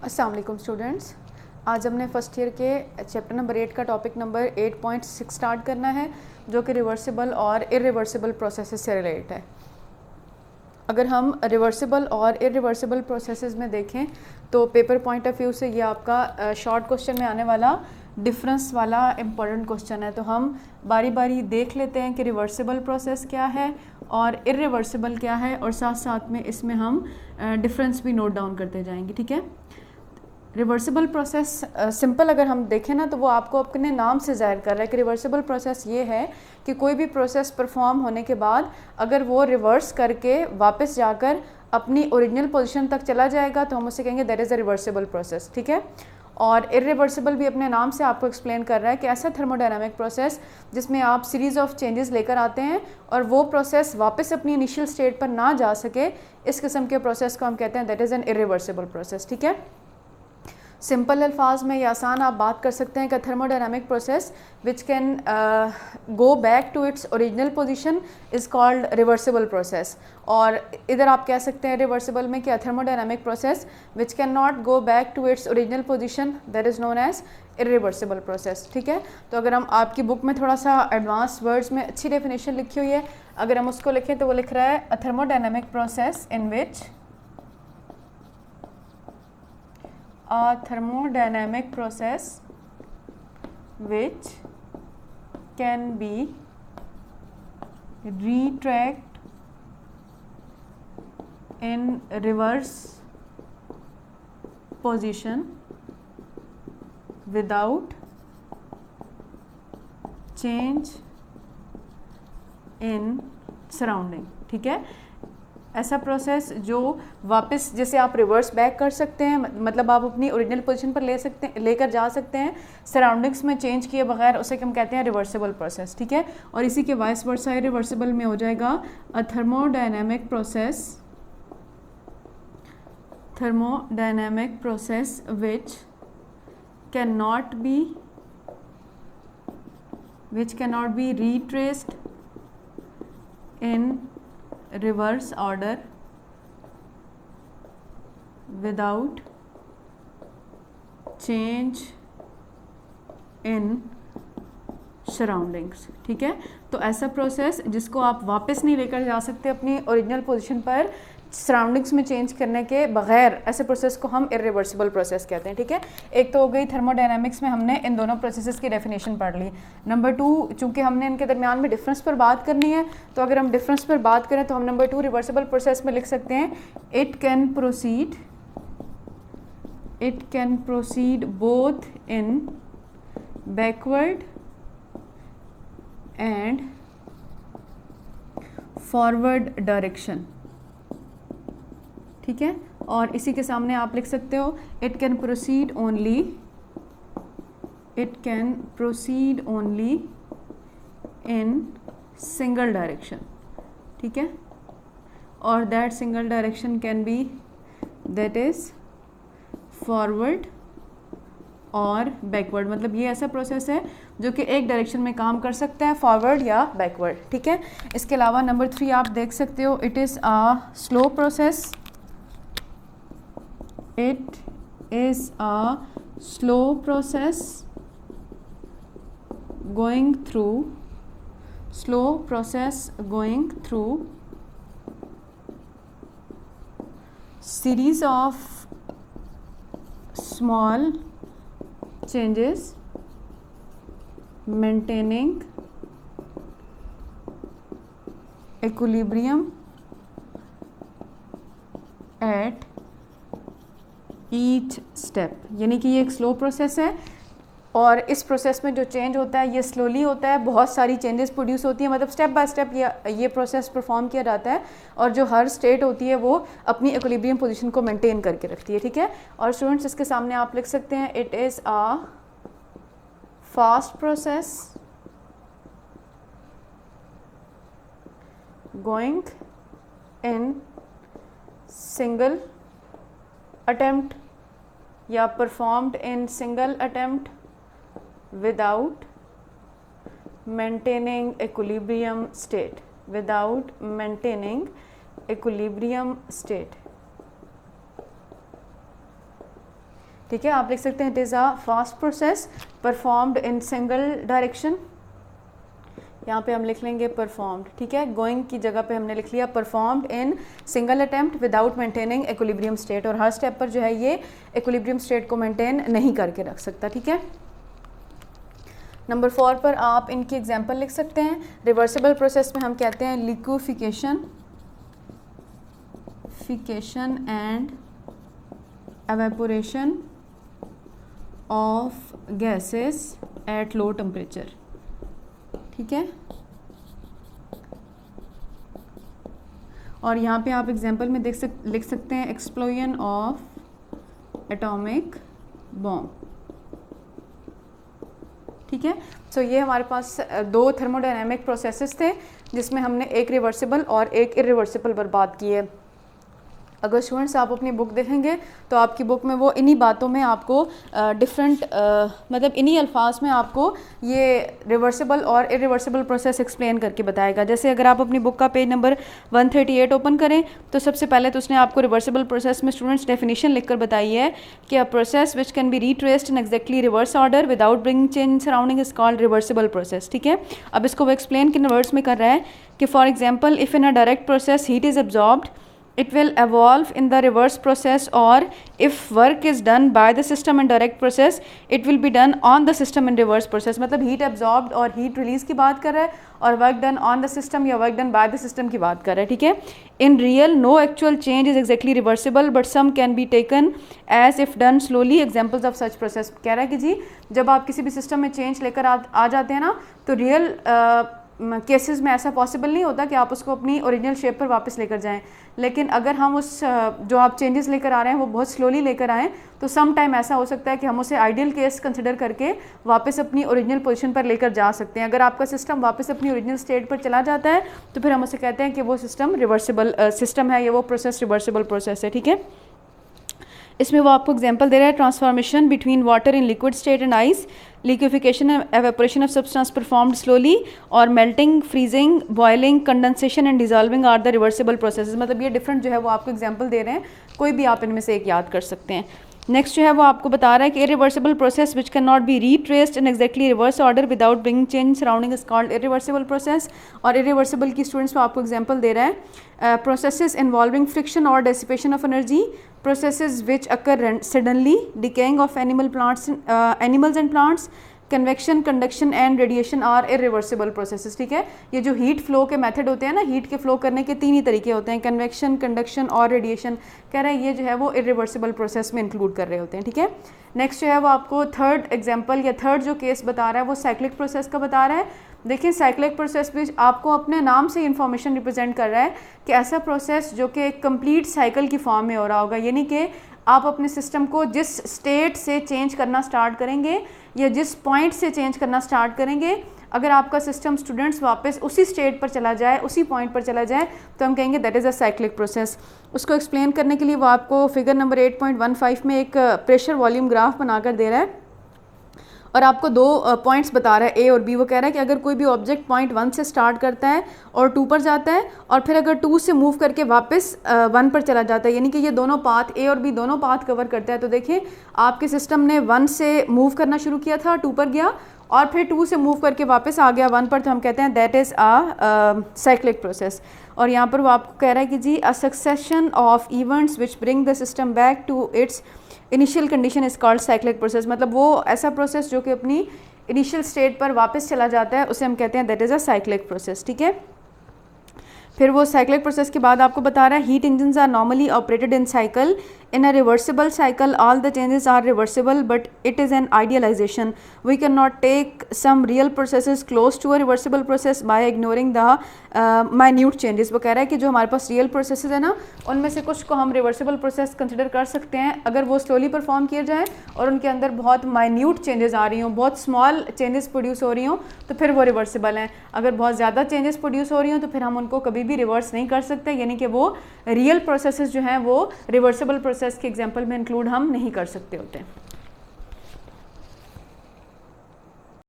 अस्सलाम वालेकुम स्टूडेंट्स। आज हमने फर्स्ट ईयर के चैप्टर नंबर 8 का टॉपिक नंबर 8.6 स्टार्ट करना है, जो कि रिवर्सिबल और इरिवर्सिबल प्रोसेसेस से रिलेटेड है। अगर हम रिवर्सिबल और इरिवर्सिबल प्रोसेसेस में देखें तो पेपर पॉइंट ऑफ व्यू से ये आपका शॉर्ट क्वेश्चन में आने वाला डिफरेंस वाला इम्पॉर्टेंट क्वेश्चन है। तो हम बारी बारी देख लेते हैं कि रिवर्सिबल प्रोसेस क्या है और इरिवर्सिबल क्या है, और साथ साथ में इसमें हम डिफरेंस भी नोट डाउन करते जाएंगे। ठीक है। रिवर्सिबल प्रोसेस सिंपल अगर हम देखें ना तो वो आपको अपने नाम से ज़ाहिर कर रहा है कि रिवर्सिबल प्रोसेस ये है कि कोई भी प्रोसेस परफॉर्म होने के बाद अगर वो रिवर्स करके वापस जाकर अपनी ओरिजिनल पोजीशन तक चला जाएगा तो हम उसे कहेंगे that is a reversible process. ठीक है। और इरिवर्सिबल भी अपने नाम से आपको एक्सप्लेन कर रहा है कि ऐसा थर्मोडायनामिक प्रोसेस जिसमें आप सीरीज़ ऑफ चेंजेस लेकर आते हैं और वो प्रोसेस वापस अपनी इनिशियल स्टेट पर ना जा सके, इस किस्म के प्रोसेस को हम कहते हैं that is an irreversible process. ठीक है। सिंपल अल्फाज में या आसान आप बात कर सकते हैं कि thermodynamic process which can go back to its original position is called reversible process. और इधर आप कह सकते हैं रिवर्सिबल में कि thermodynamic process which can not go back to its original position that is known as irreversible process. ठीक है। तो अगर हम आपकी बुक में थोड़ा सा एडवांस वर्ड्स में अच्छी डेफिनेशन लिखी हुई है, अगर हम उसको लिखें तो वो लिख रहा है a thermodynamic process in which a thermodynamic process which can be retract in reverse position without change in surrounding। ठीक है। ऐसा प्रोसेस जो वापस जैसे आप रिवर्स बैक कर सकते हैं, मतलब आप अपनी ओरिजिनल पोजीशन पर लेकर जा सकते हैं सराउंडिंग्स में चेंज किए बगैर, उसे हम कहते हैं रिवर्सिबल प्रोसेस। ठीक है। और इसी के वाइस वर्सा रिवर्सिबल में हो जाएगा a thermodynamic process which can not be retraced in reverse order without change in surroundings। ठीक है। तो ऐसा प्रोसेस जिसको आप वापस नहीं लेकर जा सकते अपनी ओरिजिनल पोजीशन पर सराउंडिंग्स में चेंज करने के बगैर, ऐसे प्रोसेस को हम इरिवर्सिबल प्रोसेस कहते हैं। ठीक है। एक तो हो गई थर्मोडायनामिक्स में हमने इन दोनों प्रोसेसेस की डेफिनेशन पढ़ ली। नंबर 2, चूंकि हमने इनके दरमियान में डिफरेंस पर बात करनी है, तो अगर हम डिफरेंस पर बात करें तो हम नंबर 2 रिवर्सिबल प्रोसेस में लिख सकते हैं it can proceed both in backward and forward direction. ठीक है। और इसी के सामने आप लिख सकते हो it can proceed only in single direction. ठीक है। और that single direction can be that is forward और बैकवर्ड। मतलब ये ऐसा प्रोसेस है जो कि एक डायरेक्शन में काम कर सकता है, फॉरवर्ड या बैकवर्ड। ठीक है। इसके अलावा नंबर 3 आप देख सकते हो it is a slow process. It is a slow process going through series of small changes maintaining equilibrium at each step. यानी कि ये एक स्लो प्रोसेस है और इस प्रोसेस में जो चेंज होता है ये स्लोली होता है, बहुत सारी चेंजेस प्रोड्यूस होती हैं, मतलब स्टेप बाय स्टेप ये प्रोसेस परफॉर्म किया जाता है और जो हर स्टेट होती है वो अपनी इक्विलिब्रियम पोजीशन को मेंटेन करके रखती है। ठीक है। और स्टूडेंट्स इसके सामने आप लिख सकते हैं it is a fast process going in single attempt या performed in single attempt without maintaining equilibrium state, ठीक है, आप लिख सकते हैं it is a fast process performed in single direction, यहाँ पे हम लिख लेंगे परफॉर्म्ड, ठीक है, गोइंग की जगह पे हमने लिख लिया performed in single attempt without maintaining equilibrium state, और हर स्टेप पर जो है ये इक्विलिब्रियम स्टेट को मेंटेन नहीं करके रख सकता, ठीक है। नंबर 4 पर आप इनकी एग्जांपल लिख सकते हैं। रिवर्सिबल प्रोसेस में हम कहते हैं liquefaction and evaporation of gases at low temperature, ठीक है। और यहाँ पे आप एग्जांपल में लिख सकते हैं एक्सप्लोजन ऑफ एटॉमिक बॉम्ब, ठीक है। सो ये हमारे पास 2 थर्मोडायनेमिक प्रोसेसेस थे जिसमें हमने एक रिवर्सिबल और एक इरिवर्सिबल पर बात की है। अगर स्टूडेंट्स आप अपनी बुक देखेंगे तो आपकी बुक में वो इन्हीं बातों में आपको डिफरेंट मतलब इन्हीं अल्फाज में आपको ये रिवर्सिबल और इरिवर्सिबल प्रोसेस एक्सप्लेन करके बताएगा। जैसे अगर आप अपनी बुक का पेज नंबर 138 ओपन करें तो सबसे पहले तो उसने आपको रिवर्सिबल प्रोसेस में स्टूडेंट्स डेफिनेशन लिखकर बताई है कि a process which can be retraced in exactly reverse order without bringing change surrounding is called reversible process, ठीक है। अब इसको वो एक्सप्लेन किन वर्ड्स में कर रहा है कि for example if in a direct process heat is absorbed it will evolve in the reverse process, or if work is done by the system in direct process it will be done on the system in reverse process। मतलब heat absorbed और heat release की बात कर रहा है और work done on the system या work done by the system की बात कर रहा है, ठीक है। In real no actual change is exactly reversible but some can be taken as if done slowly। Examples of such process कह रहा है कि जी जब आप किसी भी सिस्टम में चेंज लेकर आ जाते हैं ना तो रियल केसेस में ऐसा पॉसिबल नहीं होता कि आप उसको अपनी ओरिजिनल शेप पर वापस लेकर जाएं, लेकिन अगर हम उस जो आप चेंजेस लेकर आ रहे हैं वो बहुत स्लोली लेकर आएँ तो सम टाइम ऐसा हो सकता है कि हम उसे आइडियल केस कंसिडर करके वापस अपनी ओरिजिनल पोजीशन पर लेकर जा सकते हैं। अगर आपका सिस्टम वापस अपनी ओरिजिनल स्टेट पर चला जाता है तो फिर हम उसे कहते हैं कि वो सिस्टम रिवर्सिबल सिस्टम है या वो प्रोसेस रिवर्सिबल प्रोसेस है, ठीक है। इसमें वो आपको एग्जांपल दे रहा है transformation between water in liquid state and ice, liquefication and evaporation of substance performed slowly, और melting, freezing, boiling, condensation and dissolving are the reversible processes. मतलब ये डिफरेंट जो है वो आपको एग्जांपल दे रहे हैं, कोई भी आप इनमें से एक याद कर सकते हैं। नेक्स्ट जो है वो आपको बता रहा है कि irreversible process which can not be retraced in exactly reverse order without bringing change surrounding is called irreversible process. और इरिवर्सिबल की स्टूडेंट्स में आपको एग्जांपल दे रहा है प्रोसेसेस इन्वॉल्विंग फ्रिक्शन और dissipation of energy, processes which occur suddenly, decaying of animals and plants, convection, conduction and radiation are irreversible processes, ठीक है। ये जो हीट फ्लो के मेथड होते हैं ना, हीट के फ्लो करने के 3 ही तरीके होते हैं, कन्वेक्शन, कंडक्शन और रेडिएशन, कह रहा है ये जो है वो इरिवर्सिबल प्रोसेस में इंक्लूड कर रहे होते हैं, ठीक है। नेक्स्ट जो है वो आपको थर्ड एग्जांपल या थर्ड जो केस बता रहा है वो साइक्लिक प्रोसेस का बता रहा है। देखिए साइक्लिक प्रोसेस भी आपको अपने नाम से इन्फॉर्मेशन रिप्रेजेंट कर रहा है कि ऐसा प्रोसेस जो कि एक कंप्लीट साइकिल की फॉर्म में हो रहा होगा, यानी कि आप अपने सिस्टम को जिस स्टेट से चेंज करना स्टार्ट करेंगे या जिस पॉइंट से चेंज करना स्टार्ट करेंगे, अगर आपका सिस्टम स्टूडेंट्स वापस उसी स्टेट पर चला जाए, उसी पॉइंट पर चला जाए, तो हम कहेंगे that is a cyclic process. उसको एक्सप्लेन करने के लिए वो आपको फिगर नंबर 8.15 में एक प्रेशर वॉल्यूम ग्राफ बनाकर दे रहा है और आपको 2 पॉइंट्स बता रहा है ए और बी। वो कह रहा है कि अगर कोई भी ऑब्जेक्ट पॉइंट 1 से स्टार्ट करता है और 2 पर जाता है और फिर अगर 2 से मूव करके वापस 1 पर चला जाता है, यानी कि ये दोनों पाथ ए और बी दोनों पाथ कवर करता है, तो देखिए आपके सिस्टम ने 1 से मूव करना शुरू किया था, 2 पर गया और फिर 2 से मूव करके वापस आ गया 1 पर, तो हम कहते हैं that is a cyclic process. और यहाँ पर वो आपको कह रहा है कि जी a succession of events which bring the system back to its initial condition is called cyclic process. मतलब वो ऐसा प्रोसेस जो कि अपनी इनिशियल स्टेट पर वापस चला जाता है, उसे हम कहते हैं that is a cyclic process, ठीक है। फिर वो साइक्लिक प्रोसेस के बाद आपको बता रहा है heat engines are normally operated in cycle, in a reversible cycle all the changes are reversible but it is an idealisation, we can not take some real processes close to a reversible process by ignoring the minute changes. वो कह रहा है कि जो हमारे पास real processes है ना, उनमें से कुछ को हम रिवर्सिबल प्रोसेस कंसिडर कर सकते हैं अगर वो स्लोली परफॉर्म किए जाएँ और उनके अंदर बहुत माइन्यूट चेंजेस आ रही हों, बहुत स्मॉल चेंजेस प्रोड्यूस हो रही हों, तो फिर वो रिवर्सिबल हैं। अगर बहुत ज़्यादा चेंजेस प्रोड्यूस हो रही हों तो फिर हम उनको कभी भी रिवर्स नहीं कर सकते, यानी कि वो रियल प्रोसेसेस जो हैं वो रिवर्सिबल प्रोसेस के एग्जांपल में इंक्लूड हम नहीं कर सकते होते हैं।